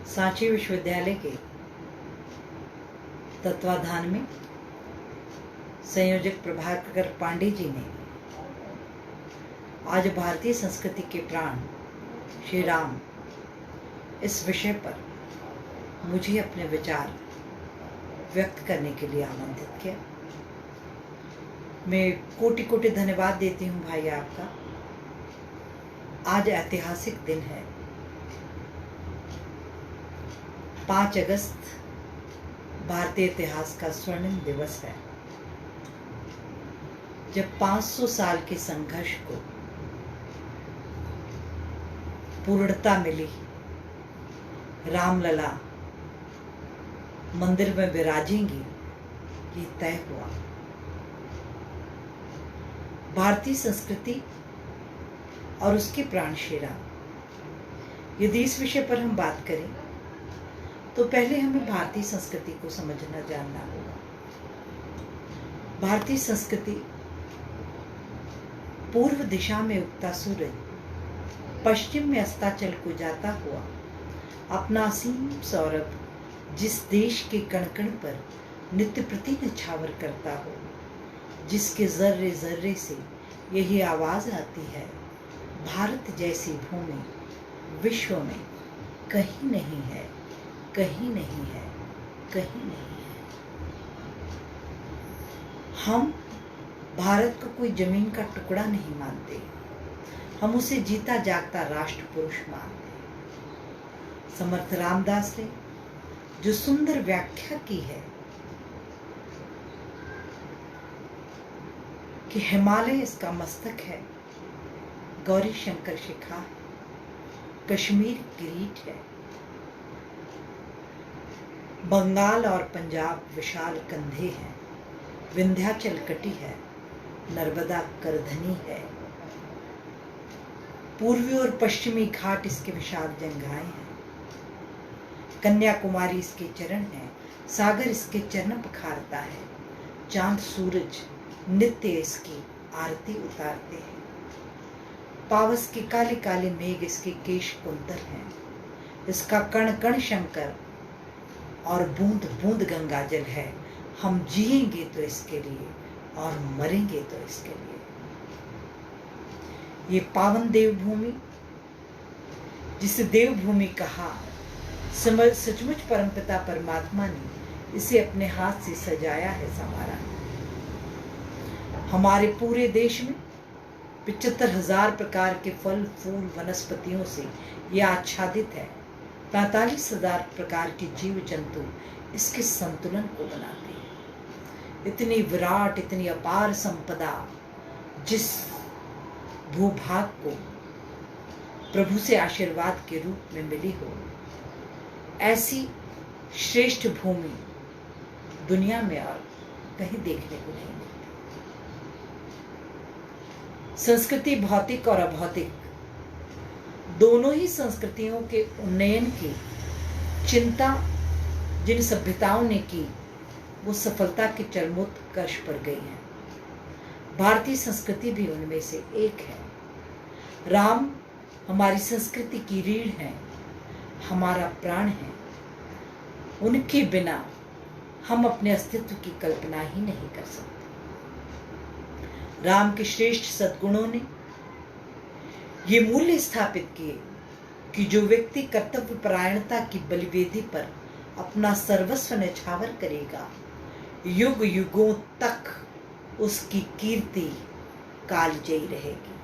सांची विश्वविद्यालय के तत्वाधान में संयोजक प्रभाकर पांडे जी ने आज भारतीय संस्कृति के प्राण श्री राम इस विषय पर मुझे अपने विचार व्यक्त करने के लिए आमंत्रित किया। मैं कोटि कोटि धन्यवाद देती हूँ भाई आपका। आज ऐतिहासिक दिन है, 5 अगस्त भारतीय इतिहास का स्वर्णिम दिवस है, जब 500 साल के संघर्ष को पूर्णता मिली। रामलला मंदिर में विराजेंगी, ये तय हुआ। भारतीय संस्कृति और उसके प्राण श्री राम, यदि इस विषय पर हम बात करें तो पहले हमें भारतीय संस्कृति को समझना जानना होगा। भारतीय संस्कृति पूर्व दिशा में उगता सूरज पश्चिम में अस्ताचल को जाता हुआ अपना असीम सौरभ जिस देश के कण कण पर नित्य प्रति न्यौछावर करता हो, जिसके जर्रे जर्रे से यही आवाज आती है, भारत जैसी भूमि विश्व में कहीं नहीं है, कहीं नहीं है, कहीं नहीं है। हम भारत को कोई जमीन का टुकड़ा नहीं मानते, हम उसे जीता जागता राष्ट्र पुरुष मानते। समर्थ रामदास ने जो सुंदर व्याख्या की है कि हिमालय इसका मस्तक है, गौरी शंकर शिखा है, कश्मीर किरीट है, बंगाल और पंजाब विशाल कंधे हैं, विंध्याचल कटी है, नर्मदा करधनी है, पूर्वी और पश्चिमी घाट इसके विशाल जंगाएं हैं, कन्याकुमारी इसके चरण है, सागर इसके चरण पखारता है, चांद सूरज नित्य इसकी आरती उतारते हैं, पावस के काले काले मेघ इसके केश कुंतल हैं, इसका कण कण शंकर और बूंद बूंद गंगा जल है। हम जिएंगे तो इसके लिए और मरेंगे तो इसके लिए। ये पावन देवभूमि, जिसे देवभूमि कहा, सचमुच परमपिता परमात्मा ने इसे अपने हाथ से सजाया है, संवारा है। हमारे पूरे देश में 75,000 प्रकार के फल फूल वनस्पतियों से यह आच्छादित है। 45,000 प्रकार के जीव जंतु इसके संतुलन को बनाते हैं। इतनी विराट, इतनी अपार संपदा जिस भूभाग को प्रभु से आशीर्वाद के रूप में मिली हो, ऐसी श्रेष्ठ भूमि दुनिया में और कहीं देखने को नहीं मिलती। संस्कृति भौतिक और अभौतिक दोनों ही संस्कृतियों के उन्नयन की चिंता जिन सभ्यताओं ने की, वो सफलता के चरमोत्कर्ष पर गई है। भारतीय संस्कृति भी उनमें से एक है। राम हमारी संस्कृति की रीढ़ है, हमारा प्राण है। उनके बिना हम अपने अस्तित्व की कल्पना ही नहीं कर सकते। राम के श्रेष्ठ सद्गुणों ने ये मूल्य स्थापित किए कि जो व्यक्ति कर्तव्य परायणता की बलिवेदी पर अपना सर्वस्व न्यौछावर करेगा, युग युगों तक उसकी कीर्ति कालजयी रहेगी।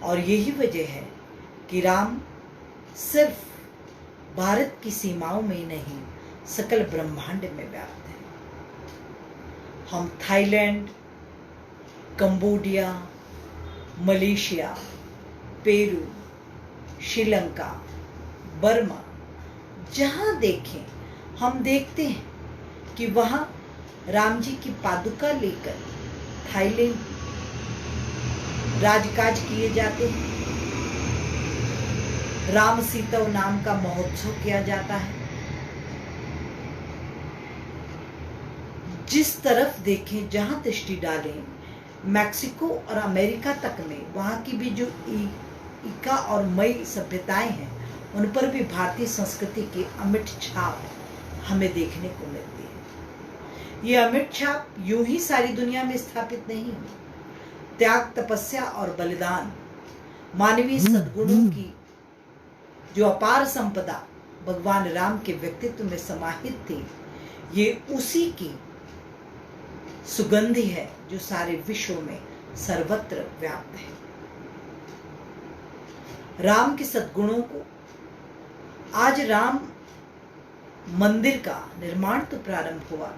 और यही वजह है कि राम सिर्फ भारत की सीमाओं में नहीं, सकल ब्रह्मांड में व्याप्त है। हम Thailand, Cambodia, Malaysia, Peru, Sri Lanka, Burma, जहां देखें हम देखते हैं कि वहां राम जी की पादुका लेकर थाईलैंड राजकाज किए जाते हैं। राम सीता नाम का महोत्सव किया जाता है। जिस तरफ देखें, जहां दृष्टि डालें, मैक्सिको और अमेरिका तक में वहां की भी जो इका और मई सभ्यताएं हैं, उन पर भी भारतीय संस्कृति की अमिट छाप हमें देखने को मिलती है। ये अमिट छाप यूं ही सारी दुनिया में स्थापित नहीं हुई। त्याग, तपस्या और बलिदान, मानवीय सद्गुणों की जो अपार संपदा भगवान राम के व्यक्तित्व में समाहित थी, ये उसी की सुगंधि है जो सारे विश्व में सर्वत्र व्याप्त है। राम के सद्गुणों को आज राम मंदिर का निर्माण तो प्रारंभ हुआ,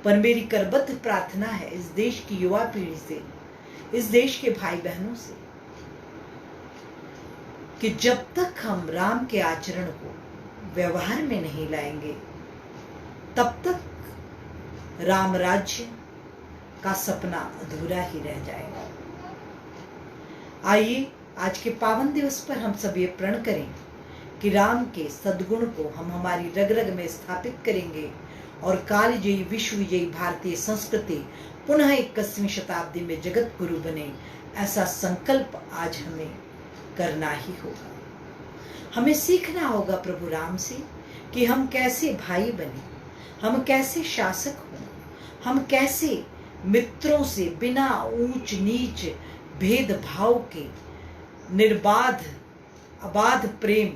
पर मेरी करबद्ध प्रार्थना है इस देश की युवा पीढ़ी से, इस देश के भाई बहनों से, कि जब तक हम राम के आचरण को व्यवहार में नहीं लाएंगे, तब तक राम राज्य का सपना अधूरा ही रह जाएगा। आइए आज के पावन दिवस पर हम सब ये प्रण करें कि राम के सद्गुण को हम हमारी रग रग में स्थापित करेंगे और कालजयी विश्वविजयी भारतीय संस्कृति पुनः 21वीं शताब्दी में जगत गुरु बने, ऐसा संकल्प आज हमें करना ही होगा। हमें सीखना होगा प्रभु राम से कि हम कैसे भाई बने, हम कैसे शासक हों, हम कैसे मित्रों से बिना ऊंच नीच भेदभाव के निर्बाध अबाध प्रेम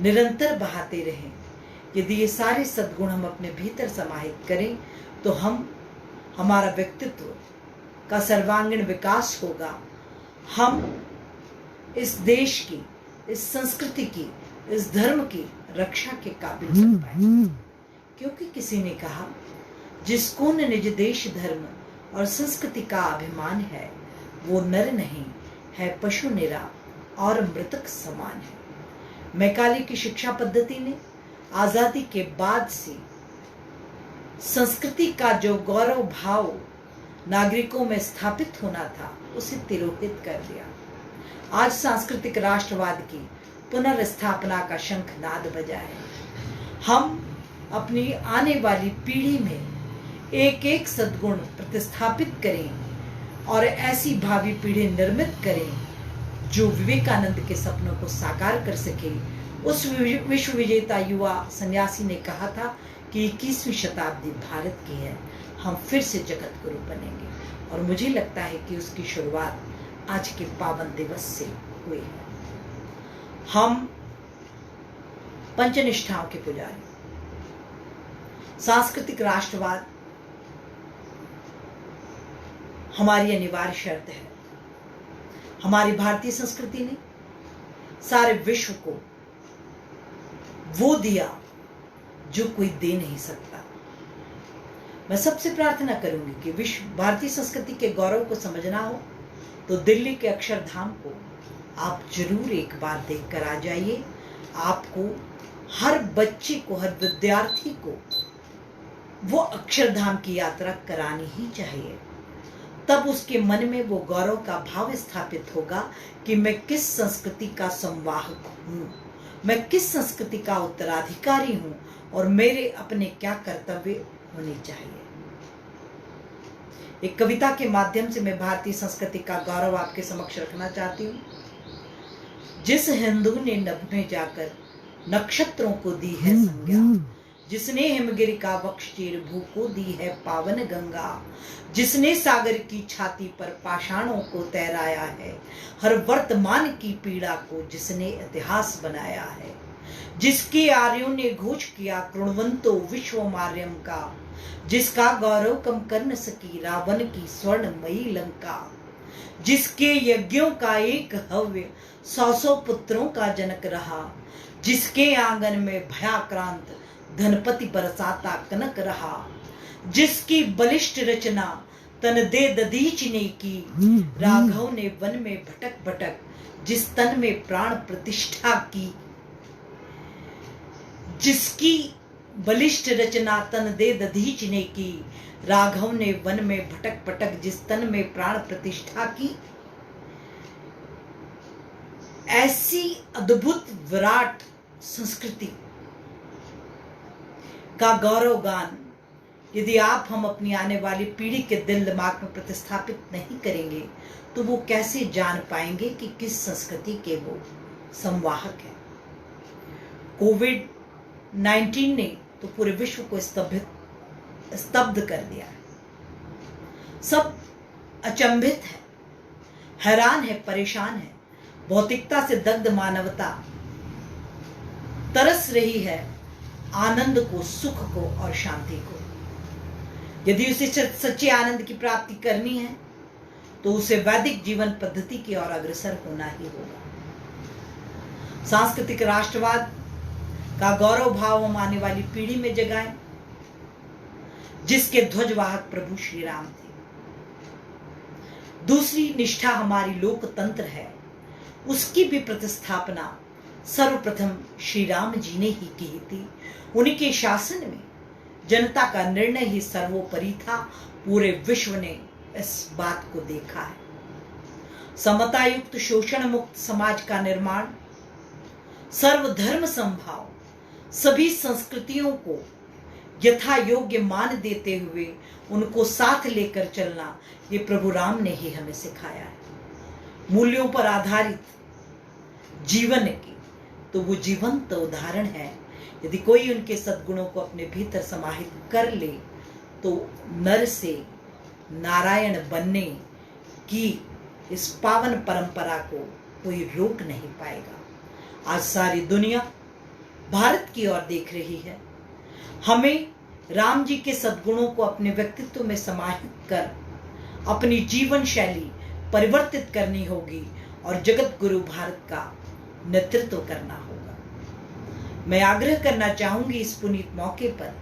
निरंतर बहाते रहें। यदि ये सारे सद्गुण हम अपने भीतर समाहित करें तो हमारा व्यक्तित्व का सर्वांगीण विकास होगा। हम इस देश की, इस संस्कृति की, इस धर्म की रक्षा के काबिल बन पाएंगे। क्योंकि किसी ने कहा, जिसको न निज देश धर्म और संस्कृति का अभिमान है, वो नर नहीं है, पशु निरा और मृतक समान है। मैकाले की शिक्षा पद्धति ने आजादी के बाद से संस्कृति का जो गौरव भाव नागरिकों में स्थापित होना था, उसे तिरोहित कर दिया। आज सांस्कृतिक राष्ट्रवाद की पुनर्स्थापना का शंखनाद बजा है। हम अपनी आने वाली पीढ़ी में एक एक सद्गुण प्रतिस्थापित करें और ऐसी भावी पीढ़ी निर्मित करें जो विवेकानंद के सपनों को साकार कर सके। उस विश्व विजेता युवा सन्यासी ने कहा था कि 21वीं शताब्दी भारत की है, हम फिर से जगत गुरु बनेंगे। और मुझे लगता है कि उसकी शुरुआत आज के पावन दिवस से हुई है। हम पंचनिष्ठाओं के पुजारी, सांस्कृतिक राष्ट्रवाद हमारी अनिवार्य शर्त है। हमारी भारतीय संस्कृति ने सारे विश्व को वो दिया जो कोई दे नहीं सकता। मैं सबसे प्रार्थना करूंगी कि विश्व भारतीय संस्कृति के गौरव को समझना हो तो दिल्ली के अक्षरधाम को आप जरूर एक बार देखकर आ जाइए। आपको, हर बच्चे को, हर विद्यार्थी को वो अक्षरधाम की यात्रा करानी ही चाहिए। तब उसके मन में वो गौरव का भाव स्थापित होगा कि मैं किस संस्कृति का संवाहक हूँ, मैं किस संस्कृति का उत्तराधिकारी हूँ और मेरे अपने क्या कर्तव्य होने चाहिए। एक कविता के माध्यम से मैं भारतीय संस्कृति का गौरव आपके समक्ष रखना चाहती हूँ। जिस हिंदू ने नभ में जाकर नक्षत्रों को दी है संज्ञा, जिसने हिमगिरी का वक्ष चीर भू को दी है पावन गंगा, जिसने सागर की छाती पर पाषाणों को तैराया है, हर वर्तमान की पीड़ा को जिसने इतिहास बनाया है, जिसके आर्यों ने घोष किया कृणवंतो विश्वमार्यम का, जिसका गौरव कम कर न सकी रावण की स्वर्णमयी लंका, जिसके यज्ञों का एक हव्य 100 पुत्रों का जनक रहा, जिसके आंगन में भयाक्रांत धनपति बरसाता कनक रहा, जिसकी बलिष्ठ रचना तन दे दधीच ने की, राघव ने वन में भटक भटक जिस तन में प्राण प्रतिष्ठा की, जिसकी बलिष्ठ रचना तन दे दधीच ने की, राघव ने वन में भटक भटक जिस तन में प्राण प्रतिष्ठा की। ऐसी अद्भुत विराट संस्कृति का गौरव गान यदि आप हम अपनी आने वाली पीढ़ी के दिल दिमाग में प्रतिस्थापित नहीं करेंगे तो वो कैसे जान पाएंगे कि किस संस्कृति के वो संवाहक है। कोविड-19 ने तो पूरे विश्व को स्तब्ध कर दिया है। सब अचंभित है, हैरान है, परेशान है। भौतिकता से दग्ध मानवता तरस रही है आनंद को, सुख को और शांति को। यदि उसे सच्चे आनंद की प्राप्ति करनी है तो उसे वैदिक जीवन पद्धति की ओर अग्रसर होना ही होगा। सांस्कृतिक राष्ट्रवाद का गौरव भाव हम आने वाली पीढ़ी में जगाएं, जिसके ध्वजवाहक प्रभु श्री राम थे। दूसरी निष्ठा हमारी लोकतंत्र है, उसकी भी प्रतिस्थापना सर्वप्रथम श्री राम जी ने ही की थी। उनके शासन में जनता का निर्णय ही सर्वोपरि था। पूरे विश्व ने इस बात को देखा है। समता युक्त शोषण मुक्त समाज का निर्माण, सर्वधर्म समभाव, सभी संस्कृतियों को यथा योग्य मान देते हुए उनको साथ लेकर चलना, ये प्रभु राम ने ही हमें सिखाया है। मूल्यों पर आधारित जीवन की तो वो जीवंत उदाहरण है। यदि कोई उनके सद्गुणों को अपने भीतर समाहित कर ले तो नर से नारायण बनने की इस पावन परंपरा को कोई रोक नहीं पाएगा। आज सारी दुनिया भारत की ओर देख रही है। हमें राम जी के सद्गुणों को अपने व्यक्तित्व में समाहित कर अपनी जीवन शैली परिवर्तित करनी होगी और जगत गुरु भारत का नेतृत्व करना होगा। मैं आग्रह करना चाहूंगी इस पुनीत मौके पर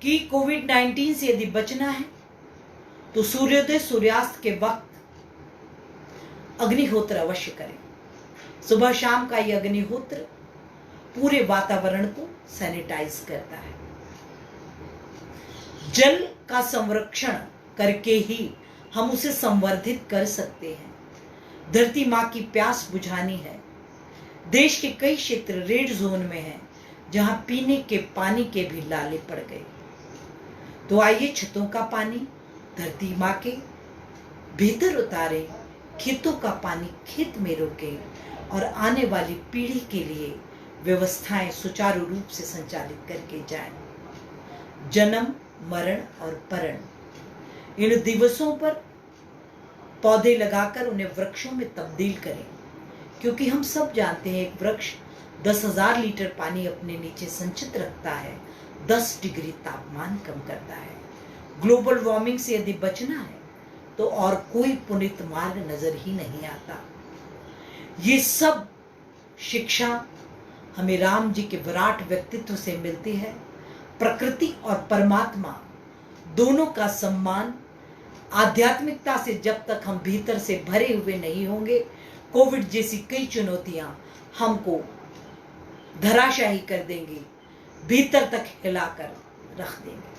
कि कोविड-19 से यदि बचना है तो सूर्योदय सूर्यास्त के वक्त अग्निहोत्र अवश्य करें। सुबह शाम का यह अग्निहोत्र पूरे वातावरण को सैनिटाइज करता है। जल का संरक्षण करके ही हम उसे संवर्धित कर सकते हैं। धरती माँ की प्यास बुझानी है। देश के कई क्षेत्र रेड जोन में हैं, जहां पीने के पानी के भी लाले पड़ गए। तो आइए छतों का पानी धरती माँ के भीतर उतारें, खेतों का पानी खेत में रोकें और आने वाली पीढ़ी के लिए व्यवस्थाएं सुचारू रूप से संचालित करके जाएं। जन्म, मरण और परण, इन दिवसों पर पौधे लगाकर उन्हें वृक्षों में तब्दील करें, क्योंकि हम सब जानते हैं एक वृक्ष 10,000 लीटर पानी अपने नीचे संचित रखता है, 10 डिग्री तापमान कम करता है। ग्लोबल वार्मिंग से यदि बचना है तो और कोई पुनीत मार्ग नजर ही नहीं आता। ये सब शिक्षा हमें राम जी के विराट व्यक्तित्व से मिलती है। प्रकृति और परमात्मा दोनों का सम्मान, आध्यात्मिकता से जब तक हम भीतर से भरे हुए नहीं होंगे, कोविड जैसी कई चुनौतियां हमको धराशायी कर देंगी, भीतर तक हिलाकर रख देंगे।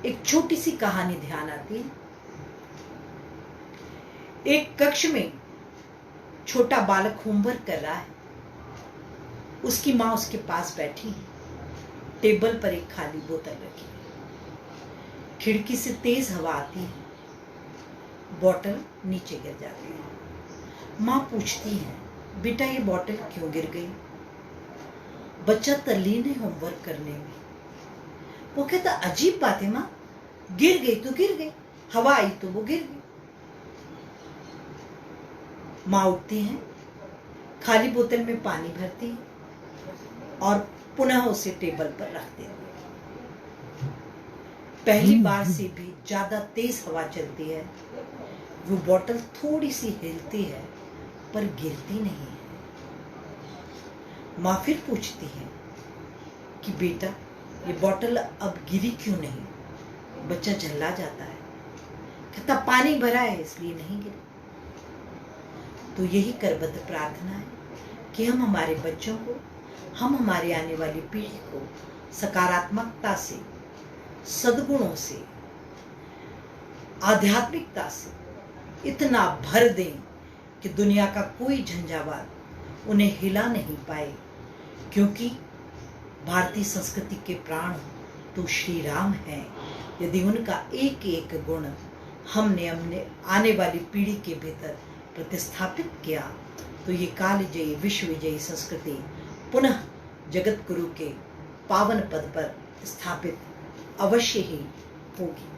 एक छोटी सी कहानी ध्यान आती है। एक कक्ष में छोटा बालक होमवर्क कर रहा है। उसकी माँ उसके पास बैठी है। टेबल पर एक खाली बोतल रखी है। खिड़की से तेज हवा आती है, बोतल नीचे गिर जाती है। माँ पूछती है, बेटा ये बोतल क्यों गिर गई? बच्चा तल्लीन है होमवर्क करने में। वो कहता, अजीब बात है माँ, गिर गई तो गिर गई, हवा आई तो वो गिर गई। माँ उठती है, खाली बोतल में पानी भरती है और पुनः उसे टेबल पर रख देती है। पहली बार से भी ज्यादा तेज हवा चलती है। वो बोतल थोड़ी सी हिलती है पर गिरती नहीं है। माँ फिर पूछती है कि बेटा ये बोतल अब गिरी क्यों नहीं? बच्चा झल्ला जाता है, कहता पानी भरा है इसलिए नहीं गिरी। तो यही करबद्ध प्रार्थना है कि हम हमारे बच्चों को, हम हमारी आने वाली पीढ़ी को सकारात्मकता से, सद्गुणों से, आध्यात्मिकता से इतना भर दें कि दुनिया का कोई झंझावात उन्हें हिला नहीं पाए, क्योंकि भारतीय संस्कृति के प्राण तो श्री राम हैं। यदि उनका एक एक गुण हमने आने वाली पीढ़ी के भीतर प्रतिस्थापित किया तो ये कालजयी विश्व विजयी संस्कृति पुनः जगत गुरु के पावन पद पर स्थापित अवश्य ही होगी।